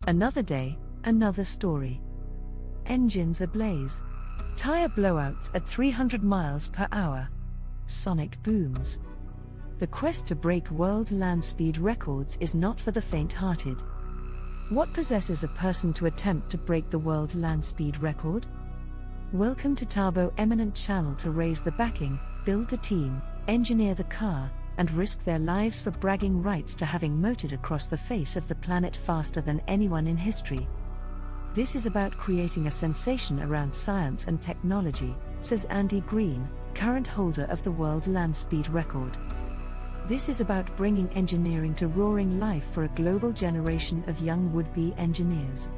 Another day, another story. Engines ablaze. Tire blowouts at 300 miles per hour. Sonic booms. The quest to break world land speed records is not for the faint-hearted. What possesses a person to attempt to break the world land speed record? Welcome to Turbo Eminent Channel to raise the backing, build the team, engineer the car, and risk their lives for bragging rights to having motored across the face of the planet faster than anyone in history. This is about creating a sensation around science and technology, says Andy Green, current holder of the world land speed record. This is about bringing engineering to roaring life for a global generation of young would-be engineers.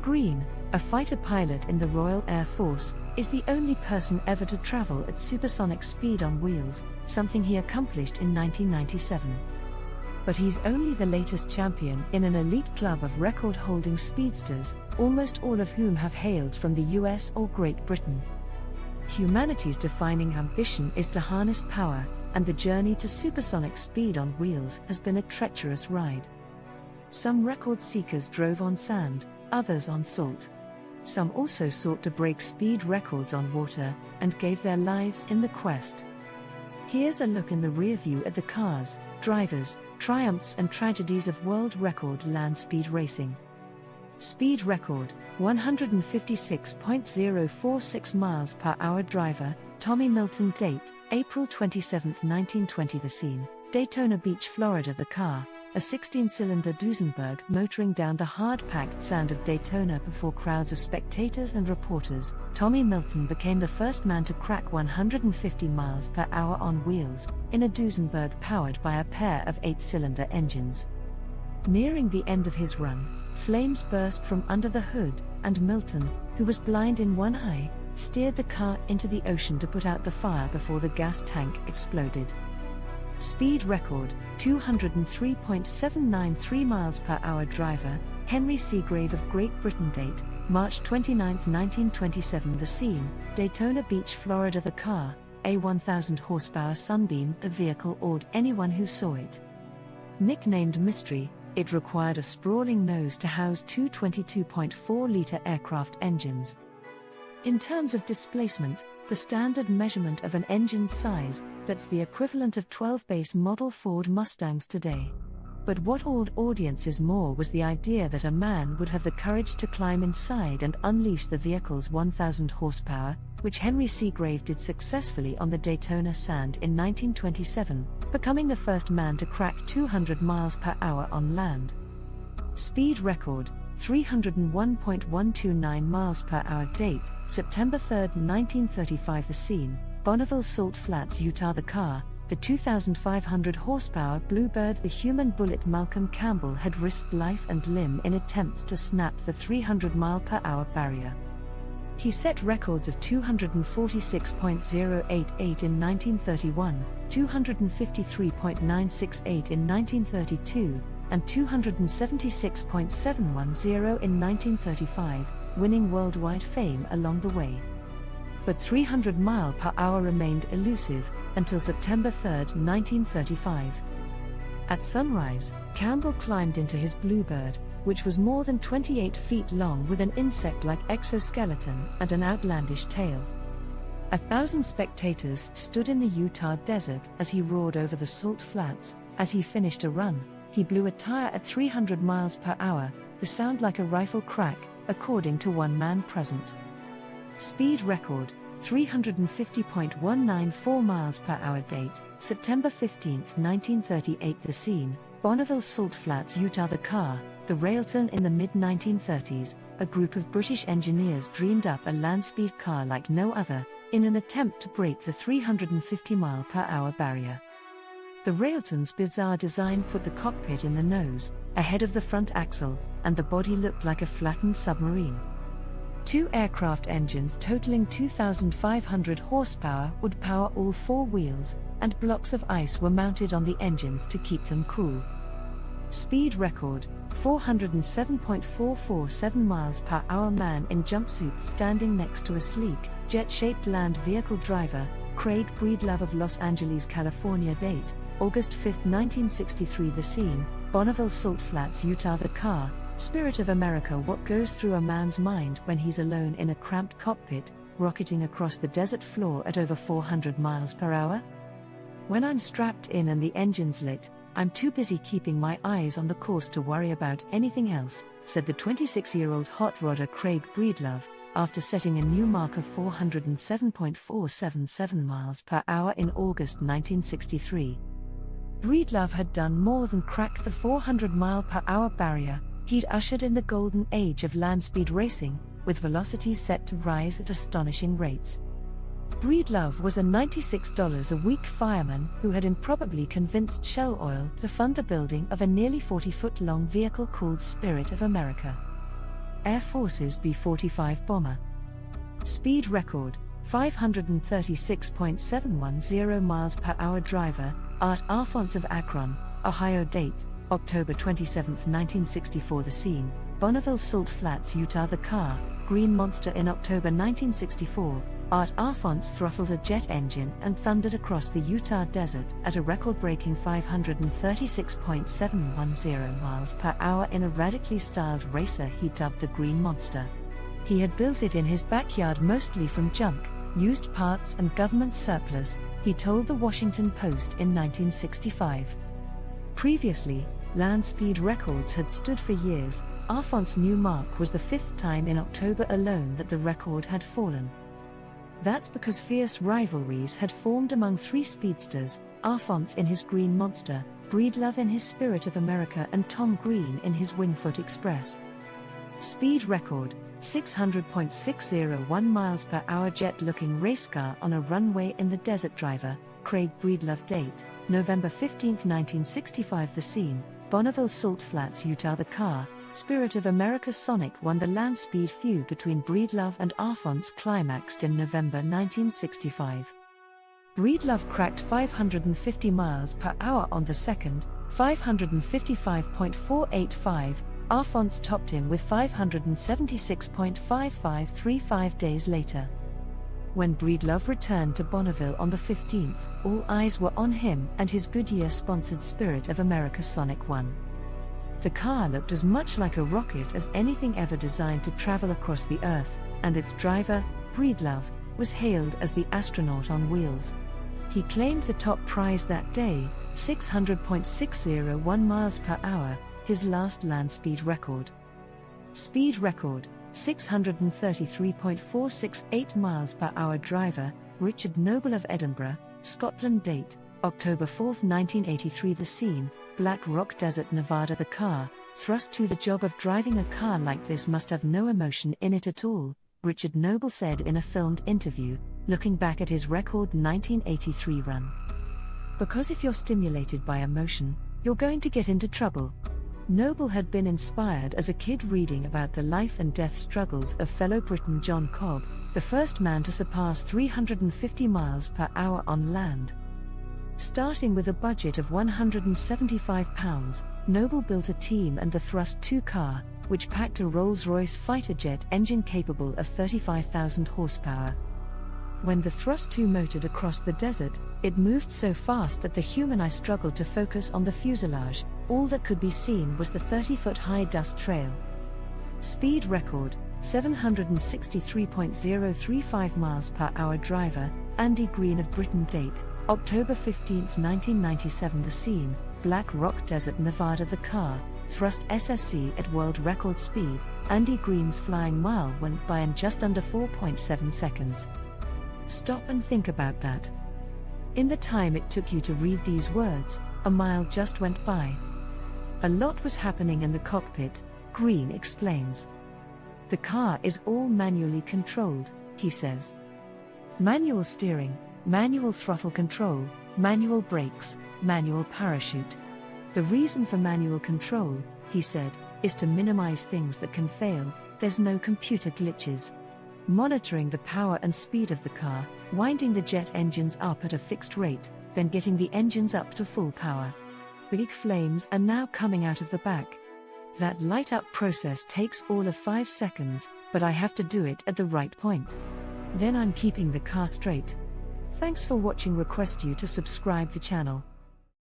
Green, a fighter pilot in the Royal Air Force, is the only person ever to travel at supersonic speed on wheels, something he accomplished in 1997. But he's only the latest champion in an elite club of record-holding speedsters, almost all of whom have hailed from the US or Great Britain. Humanity's defining ambition is to harness power, and the journey to supersonic speed on wheels has been a treacherous ride. Some record seekers drove on sand, others on salt. Some also sought to break speed records on water, and gave their lives in the quest. Here's a look in the rear view at the cars, drivers, triumphs and tragedies of world record land speed racing. Speed record, 156.046 miles per hour. Driver, Tommy Milton. Date, April 27, 1920. The scene, Daytona Beach, Florida. The car, a 16-cylinder Duesenberg motoring down the hard-packed sand of Daytona before crowds of spectators and reporters. Tommy Milton became the first man to crack 150 miles per hour on wheels, in a Duesenberg powered by a pair of 8-cylinder engines. Nearing the end of his run, flames burst from under the hood, and Milton, who was blind in one eye, steered the car into the ocean to put out the fire before the gas tank exploded. Speed record, 203.793 miles per hour. Driver, Henry Seagrave of Great Britain. Date, March 29, 1927. The scene, Daytona Beach, Florida. The car, a 1,000 horsepower Sunbeam. The vehicle awed anyone who saw it. Nicknamed Mystery, it required a sprawling nose to house two 22.4-liter aircraft engines. In terms of displacement, the standard measurement of an engine's size, that's the equivalent of 12 base model Ford Mustangs today. But what awed audiences more was the idea that a man would have the courage to climb inside and unleash the vehicle's 1,000 horsepower, which Henry Seagrave did successfully on the Daytona sand in 1927, becoming the first man to crack 200 miles per hour on land. Speed record, 301.129 miles per hour. Date, September 3, 1935. The scene, Bonneville Salt Flats, Utah. The car, the 2,500 horsepower Bluebird. The human bullet Malcolm Campbell had risked life and limb in attempts to snap the 300 mile per hour barrier. He set records of 246.088 in 1931, 253.968 in 1932, and 276.710 in 1935, winning worldwide fame along the way. But 300 mile per hour remained elusive until September 3, 1935. At sunrise, Campbell climbed into his Bluebird, which was more than 28 feet long with an insect-like exoskeleton and an outlandish tail. 1,000 spectators stood in the Utah desert as he roared over the salt flats. As he finished a run, he blew a tire at 300 miles per hour, the sound like a rifle crack, according to one man present. Speed record, 350.194 miles per hour. Date, September 15, 1938. The scene, Bonneville Salt Flats, Utah. The car, the Railton. In the mid-1930s, a group of British engineers dreamed up a land speed car like no other, in an attempt to break the 350 mile per hour barrier. The Railton's bizarre design put the cockpit in the nose, ahead of the front axle, and the body looked like a flattened submarine. Two aircraft engines totaling 2,500 horsepower would power all four wheels, and blocks of ice were mounted on the engines to keep them cool. Speed record, 407.447 miles per hour. Man in jumpsuit standing next to a sleek, jet-shaped land vehicle. Driver, Craig Breedlove of Los Angeles, California. Date, August 5, 1963. The scene, Bonneville Salt Flats, Utah. The car, Spirit of America. What goes through a man's mind when he's alone in a cramped cockpit, rocketing across the desert floor at over 400 miles per hour? When I'm strapped in and the engine's lit, I'm too busy keeping my eyes on the course to worry about anything else, said the 26-year-old hot rodder Craig Breedlove, after setting a new mark of 407.477 miles per hour in August 1963. Breedlove had done more than crack the 400-mile-per-hour barrier. He'd ushered in the golden age of land speed racing, with velocities set to rise at astonishing rates. Breedlove was a $96 a week fireman who had improbably convinced Shell Oil to fund the building of a nearly 40-foot-long vehicle called Spirit of America. Air Force's B-45 bomber. Speed record, 536.710 miles per hour. Driver, Art Alphonse of Akron, Ohio. Date, October 27, 1964. The scene, Bonneville Salt Flats, Utah. The car, Green Monster. In October 1964, Art Alphonse throttled a jet engine and thundered across the Utah desert at a record-breaking 536.710 miles per hour in a radically styled racer he dubbed the Green Monster. He had built it in his backyard mostly from junk, used parts and government surplus, he told the Washington Post in 1965. Previously, land speed records had stood for years. Alphonse's new mark was the fifth time in October alone that the record had fallen. That's because fierce rivalries had formed among three speedsters, Alphonse in his Green Monster, Breedlove in his Spirit of America and Tom Green in his Wingfoot Express. Speed record, 600.601 miles per hour. Jet-looking race car on a runway in the desert. Driver, Craig Breedlove. Date, November 15, 1965. The scene, Bonneville Salt Flats, Utah. The car, Spirit of America. Sonic won the land speed feud between Breedlove and Alphonse climaxed in November 1965. Breedlove cracked 550 miles per hour on the second, 555.485. Alphonse topped him with 576.5535 days later. When Breedlove returned to Bonneville on the 15th, all eyes were on him and his Goodyear-sponsored Spirit of America. Sonic won. The car looked as much like a rocket as anything ever designed to travel across the Earth, and its driver, Breedlove, was hailed as the astronaut on wheels. He claimed the top prize that day, 600.601 miles per hour, his last land speed record. Speed record, 633.468 miles per hour. Driver, Richard Noble of Edinburgh, Scotland. Date, October 4, 1983. The scene, Black Rock Desert, Nevada. The car, thrust to. The job of driving a car like this must have no emotion in it at all, Richard Noble said in a filmed interview, looking back at his record 1983 run. Because if you're stimulated by emotion, you're going to get into trouble. Noble had been inspired as a kid reading about the life and death struggles of fellow Briton John Cobb, the first man to surpass 350 miles per hour on land. Starting with a budget of £175, Noble built a team and the Thrust 2 car, which packed a Rolls-Royce fighter jet engine capable of 35,000 horsepower. When the Thrust 2 motored across the desert, it moved so fast that the human eye struggled to focus on the fuselage. All that could be seen was the 30-foot-high dust trail. Speed record, 763.035 miles per hour. Driver, Andy Green of Britain. Date, October 15, 1997. The scene, Black Rock Desert, Nevada. The car, Thrust SSC at world record speed. Andy Green's flying mile went by in just under 4.7 seconds. Stop and think about that. In the time it took you to read these words, a mile just went by. A lot was happening in the cockpit, Green explains. The car is all manually controlled, he says. Manual steering, manual throttle control, manual brakes, manual parachute. The reason for manual control, he said, is to minimize things that can fail. There's no computer glitches. Monitoring the power and speed of the car, winding the jet engines up at a fixed rate, then getting the engines up to full power. Big flames are now coming out of the back. That light-up process takes all of 5 seconds, but I have to do it at the right point. Then I'm keeping the car straight. Thanks for watching. Request you to subscribe the channel.